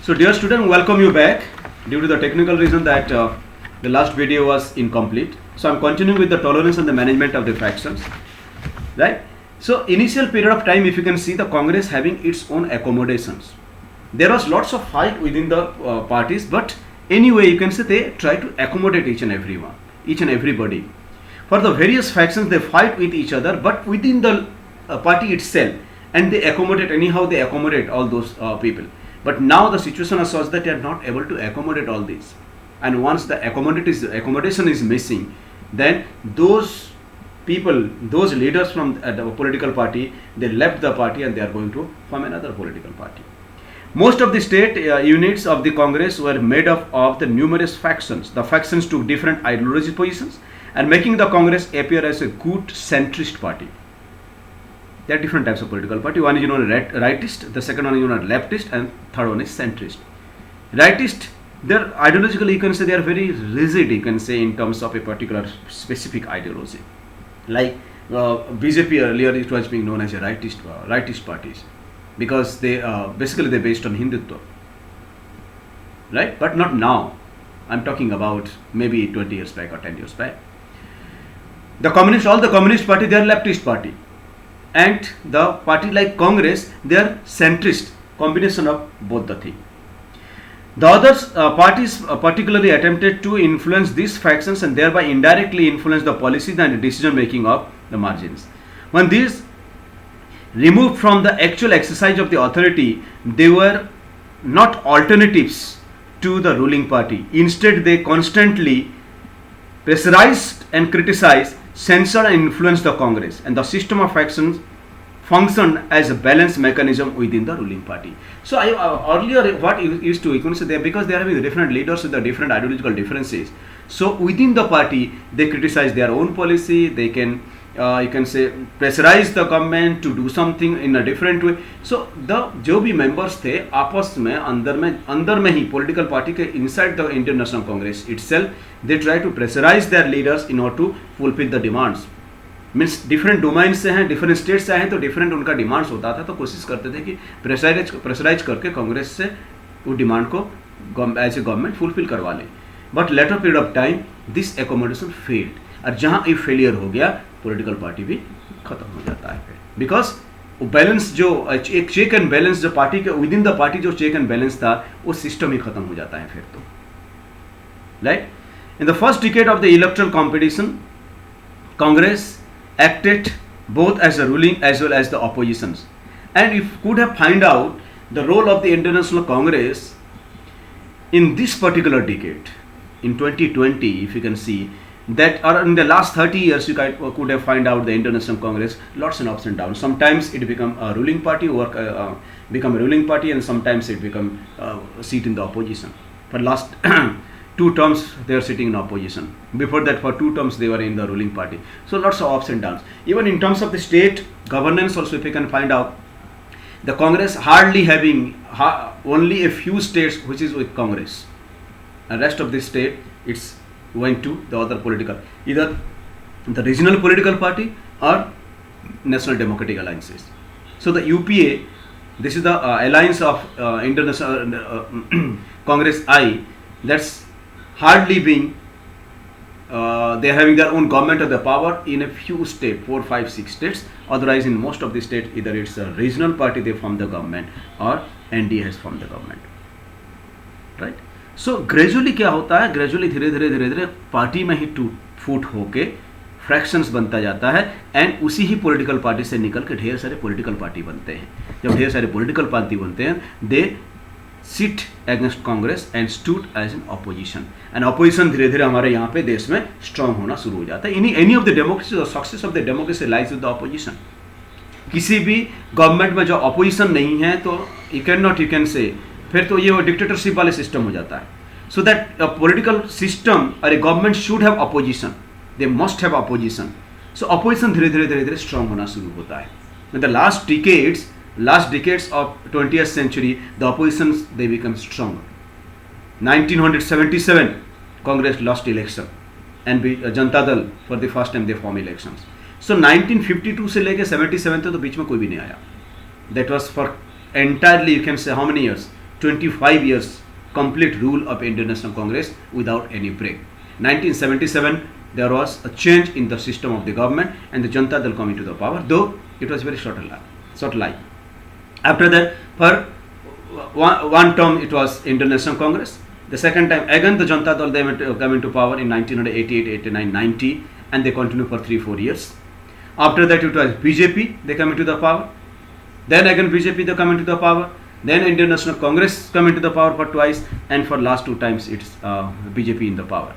So dear student, welcome you back. Due to the technical reason that the last video was incomplete, so I'm continuing with the tolerance and the management of the factions, right? So initial period of time, if you can see the Congress having its own accommodations, there was lots of fight within the parties, but anyway you can say they try to accommodate each and everyone, each and everybody. For the various factions they fight with each other, but within the party itself, and they accommodate anyhow, they accommodate all those people. But now the situation is such that they are not able to accommodate all this, and once the accommodation is missing, then those people, those leaders from the political party, they left the party and they are going to form another political party. Most of the state units of the Congress were made up of the numerous factions. The factions took different ideology positions and making the Congress appear as a good centrist party. There are different types of political party. One is rightist, the second one is leftist, and third one is centrist. Rightist, they're ideologically, you can say they are very rigid, you can say, in terms of a particular specific ideology. Like BJP earlier, it was being known as a rightist parties, because they basically they're based on Hindutva, right? But not now. I'm talking about maybe 20 years back or 10 years back. The communist, all the communist party, they are leftist party, and the party like Congress, they are centrist, combination of both the thing. The other parties particularly attempted to influence these factions and thereby indirectly influence the policies and decision making of the margins. When these removed from the actual exercise of the authority, they were not alternatives to the ruling party. Instead, they constantly pressurized and criticized, censored and influenced the Congress, and the system of factions functioned as a balance mechanism within the ruling party. So earlier what used to, you can say, they, because they are having different leaders with the different ideological differences, so within the party they criticize their own policy, they can you can say pressurize the government to do something in a different way. So the जो भी members थे आपस में अंदर में ही political party के inside the Indian National Congress itself, they try to pressurize their leaders in order to fulfill the demands. Means different domain से हैं, डिफरेंट स्टेट से हैं, तो डिफरेंट उनका डिमांड्स होता था, तो कोशिश करते थे कि प्रेशराइज करके कांग्रेस से वो डिमांड को एज ए गवर्नमेंट फुलफिल करवा लें. But later period of time this accommodation failed, और जहाँ ये फेलियर हो गया पॉलिटिकल पार्टी भी खत्म हो जाता है, बिकॉज वो बैलेंस जो एक चेक एंड बैलेंस जो पार्टी के विद इन द पार्टी जो चेक एंड बैलेंस था, वो सिस्टम ही खत्म हो जाता है फिर तो, right. In the first decade of the electoral competition, Congress acted both as the ruling as well as the oppositions, and if could have find out the role of the International Congress in this particular decade in 2020, if you can see that, or in the last 30 years you could have find out the International Congress lots and ups and downs. Sometimes it become a ruling party, become a ruling party, and sometimes it become a seat in the opposition. For last 2 terms they are sitting in opposition. Before that, for 2 terms they were in the ruling party. So lots of ups and downs. Even in terms of the state governance also, if you can find out, the Congress hardly having only a few states which is with Congress, and rest of the state it's went to the other political, either the regional political party or national democratic alliances. So the UPA, this is the alliance of International Congress I, that's hardly being they are having their own government of the power in a few states, 4, 5, 6 states. Otherwise in most of the states, either it's a regional party they form the government or NDA has formed the government, right. So gradually क्या होता है, gradually धीरे धीरे party में ही टूट फूट होके fractions बनता जाता है, एंड उसी ही पॉलिटिकल पार्टी से निकल के ढेर सारे पॉलिटिकल पार्टी बनते हैं. जब ढेर सारे पॉलिटिकल पार्टी बनते हैं, दे sit against Congress and stood as an opposition, and opposition धीरे धीरे हमारे यहाँ पे देश में strong होना शुरू हो जाता है. Any of the democracy, the success of the democracy lies with the opposition. किसी भी गवर्नमेंट में जो opposition नहीं है, तो you can say, फिर तो ये dictatorship वाले system हो जाता है. So that a political system or a government should have opposition, they must have opposition. So opposition धीरे धीरे strong होना शुरू होता है. In the last decades of 20th century, the oppositions they become stronger. 1977 Congress lost election and Janata Dal for the first time they form elections. So 1952 से लेके 77 तक तो बीच में कोई भी नहीं आया. That was for entirely, you can say, how many years? 25 years complete rule of Indian National Congress without any break. 1977 there was a change in the system of the government and the Janata Dal come into the power, though it was very short life. After that, for one term it was Indian National Congress. The second time again the Janata Dal they come into power in 1988, 89, 90, and they continue for 3-4 years. After that it was BJP, they come into the power. Then again BJP they come into the power. Then Indian National Congress come into the power for twice, and for last 2 times it's BJP in the power.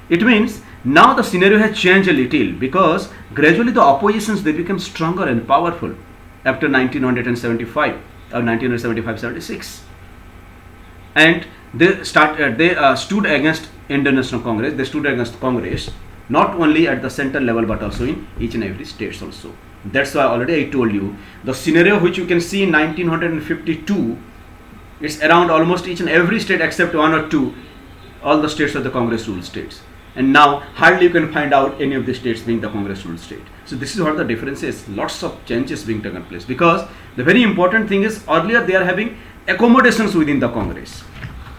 It means now the scenario has changed a little, because gradually the oppositions they become stronger and powerful after 1975 or 1975-76, and they stood against Indian National Congress. They stood against Congress not only at the central level but also in each and every states also. That's why already I told you the scenario which you can see in 1952, it's around almost each and every state except 1 or 2, all the states are the Congress ruled states. And now hardly you can find out any of the states being the Congress ruled state. So this is what the difference is. Lots of changes being taken place, because the very important thing is earlier they are having accommodations within the Congress,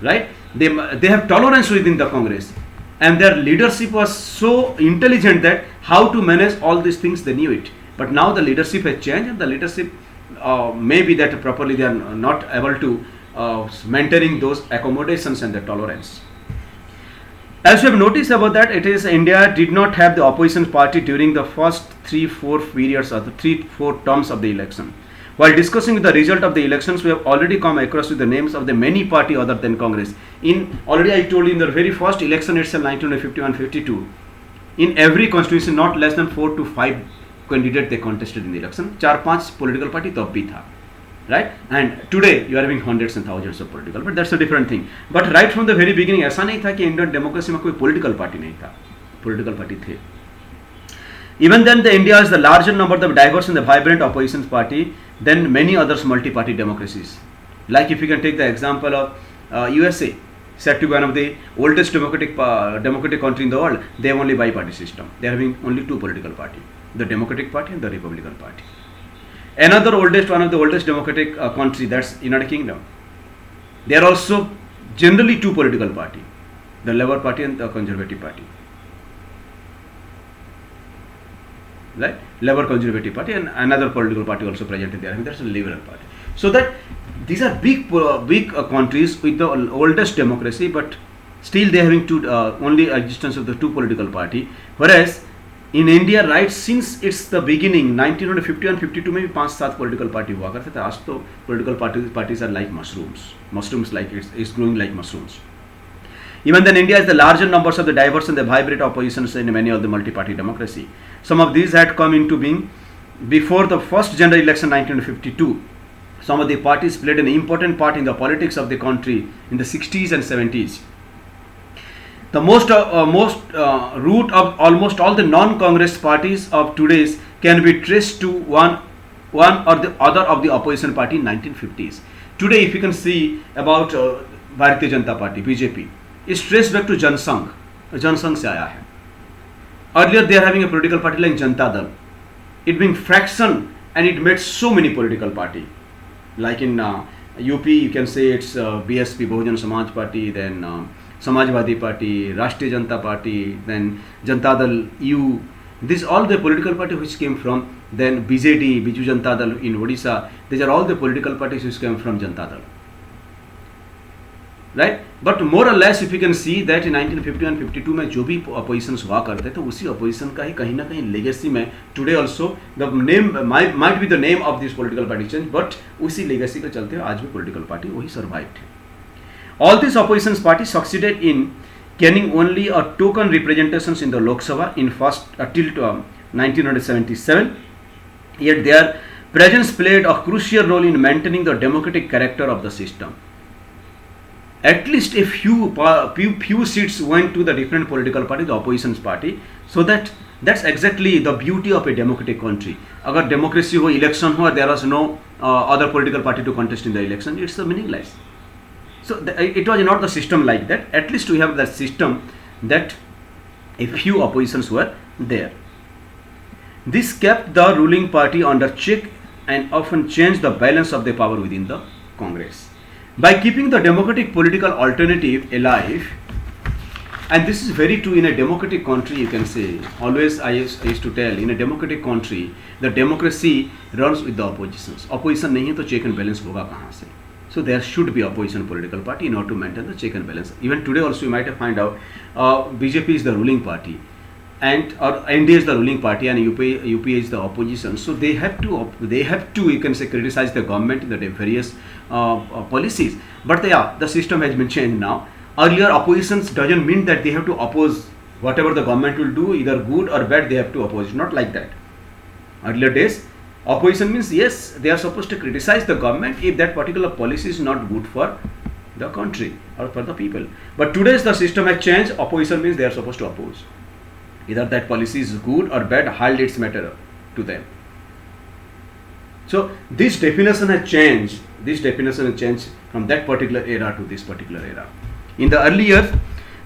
right? They have tolerance within the Congress, and their leadership was so intelligent that how to manage all these things they knew it. But now the leadership has changed, and the leadership maybe that properly they are not able to maintaining those accommodations and the tolerance. As you have noticed about that, it is India did not have the opposition party during the first 3-4 periods or the 3-4 terms of the election. While discussing the result of the elections, we have already come across with the names of the many party other than Congress. Already I told you in the very first election itself, 1951-52, in every constituency not less than 4 to 5 candidates they contested in the election. 4-5 political party तब भी था, right? And today you are having hundreds and thousands of political, but that's a different thing. But right from the very beginning ऐसा नहीं था कि Indian democracy में कोई political party नहीं था, political party थे. Even then, India is the larger number of diverse and the vibrant opposition party than many others multi-party democracies. Like if you can take the example of USA, said to be one of the oldest democratic country in the world, they have only bi-party system. They are having only 2 political party, the Democratic Party and the Republican Party. Another one of the oldest democratic country, that's United Kingdom. They are also generally 2 political party, the Labour Party and the Conservative Party. Right? Labour Conservative Party, and another political party also present there. I mean, that's a Liberal Party. So that these are big countries with the oldest democracy, but still they are having only existence of the 2 political party. Whereas in India, right since it's the beginning, 1951-52 में भी 5-7 political party हुआ करते थे. आज तो political parties are like mushrooms like it's growing like mushrooms. Even then, India is the larger numbers of the diverse and the vibrant oppositions in many of the multi-party democracy. Some of these had come into being before the first general election 1952. Some of the parties played an important part in the politics of the country in the 60s and 70s. The most root of almost all the non-Congress parties of today's can be traced to one or the other of the opposition party in 1950s. Today, if you can see about Bharatiya Janata Party, BJP, is traced back to Jansangh. Jansangh से आया है. Earlier, they are having a political party like Janata Dal. It being fraction, and it made so many political party. Like in UP, you can say it's BSP, Bahujan Samaj Party, then Samajwadi Party, Rashtriya Janata Party, then Janata Dal EU. These all the political party which came from then BJD, Biju Janata Dal in Odisha. These are all the political parties which came from Janata Dal. Right? But more or less, if you can see that in 1951-52 में जो भी oppositions हुआ करते थे, उसी opposition का ही कहीं ना कहीं legacy में today also the name might be the name of this political party change, but उसी legacy के चलते आज भी political party वही survived. All these opposition parties succeeded in gaining only a token representations in the Lok Sabha in first till 1977. Yet their presence played a crucial role in maintaining the democratic character of the system. At least a few seats went to the different political party, the opposition party, so that's exactly the beauty of a democratic country. अगर democracy हो, election हो, there was no other political party to contest in the election, it's meaningless. So it was not the system like that. At least we have that system that a few oppositions were there. This kept the ruling party under check and often changed the balance of the power within the Congress. By keeping the democratic political alternative alive, and this is very true in a democratic country, you can say. Always I used to tell, in a democratic country, the democracy runs with the oppositions. Opposition नहीं है तो check and balance होगा कहाँ से? So there should be opposition political party in order to maintain the check and balance. Even today also you might have find out BJP is the ruling party, and or NDA is the ruling party, and UPA is the opposition. So they have to you can say criticize the government in the various policies. But the system has been changed now. Earlier, oppositions doesn't mean that they have to oppose whatever the government will do, either good or bad, they have to oppose. Not like that. Earlier days, opposition means yes, they are supposed to criticize the government if that particular policy is not good for the country or for the people. But today's the system has changed. Opposition means they are supposed to oppose. Either that policy is good or bad, hardly it's matter to them. So this definition has changed. This definition has changed from that particular era to this particular era. In the early years,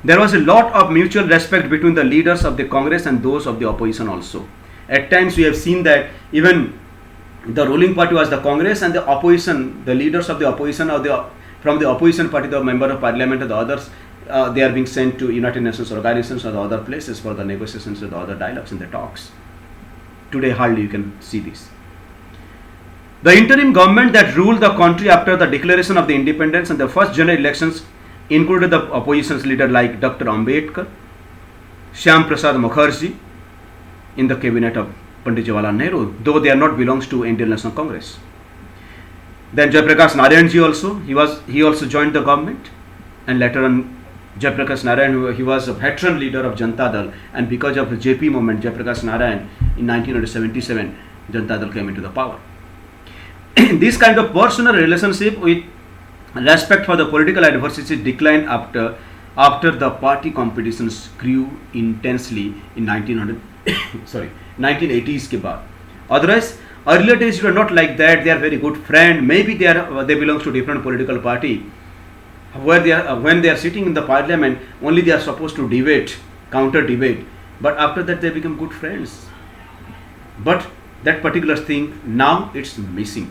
there was a lot of mutual respect between the leaders of the Congress and those of the opposition also. At times we have seen that even the ruling party was the Congress, and the opposition, the leaders of the opposition or from the opposition party, the member of parliament or the others, they are being sent to United Nations organizations or the other places for the negotiations or the other dialogues and the talks. Today hardly you can see this. The interim government that ruled the country after the declaration of the independence and the first general elections included the opposition's leader like Dr. Ambedkar, Shyam Prasad Mukherjee in the cabinet of Pandit Jawaharlal Nehru, though they are not belongs to Indian National Congress. Then Jayaprakash Narayan ji also, he also joined the government, and later on Jayaprakash Narayan, he was a veteran leader of Janata Dal, and because of the JP movement, Jayaprakash Narayan in 1977, Janata Dal came into the power. This kind of personal relationship with respect for the political adversity declined after the party competitions grew intensely in 1980s के बाद. Otherwise, earlier days you were not like that. They are very good friend. Maybe they belong to different political party. Where when they are sitting in the parliament, only they are supposed to debate, counter debate. But after that they become good friends. But that particular thing now it's missing.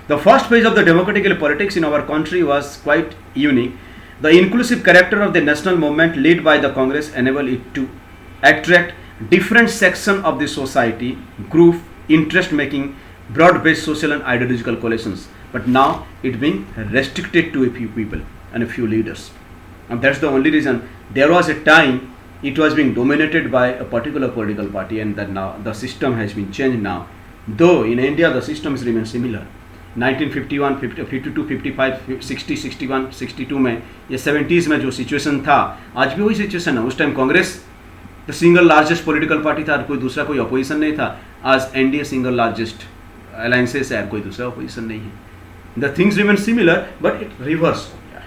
The first phase of the democratic politics in our country was quite unique. The inclusive character of the national movement led by the Congress enabled it to attract different sections of the society, group, interest making, broad-based social and ideological coalitions. But now it being restricted to a few people and a few leaders. And that's the only reason. There was a time it was being dominated by a particular political party, and that now the system has been changed now. Though in India the systems remain similar. 1951, 52, 55, 60, 61, 62 में या 70s में जो situation था, आज भी वही situation है. उस time Congress the single largest political party था, कोई दूसरा कोई अपोजिशन नहीं था. आज एनडीए सिंगल लार्जेस्ट अलायंसेस है, कोई दूसरा अपोजिशन नहीं है. The things remain similar but it reverse हो गया है.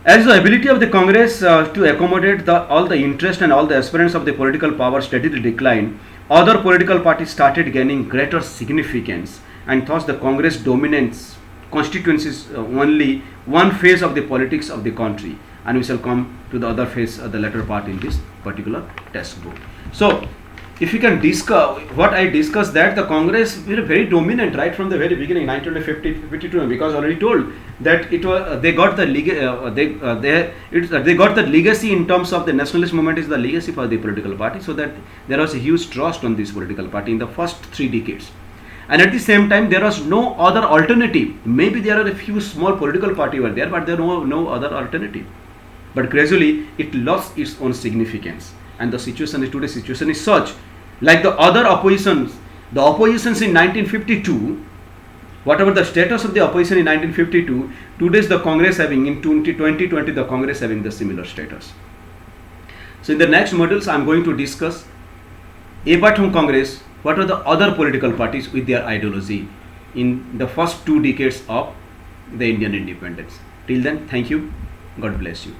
As the ability of the Congress to accommodate all the interest and all the aspirants of the political power steadily declined, other political parties started gaining greater significance, and thus the Congress dominates constituencies only one phase of the politics of the country, and we shall come to the other phase, the latter part in this particular textbook. So, if you can discuss what I discussed, that the Congress were very dominant right from the very beginning, 1952, because already told that it was they got the legacy in terms of the nationalist movement is the legacy for the political party, so that there was a huge trust on this political party in the first 3 decades. And at the same time, there was no other alternative. Maybe there are a few small political party were there, but there were no other alternative. But gradually, it lost its own significance. And the situation is today's situation is such, like the other oppositions, the oppositions in 1952, whatever the status of the opposition in 1952, today's the Congress having in 2020 the Congress having the similar status. So in the next modules, I am going to discuss apart from Congress, what are the other political parties with their ideology in the first 2 decades of the Indian independence. Till then, thank you. God bless you.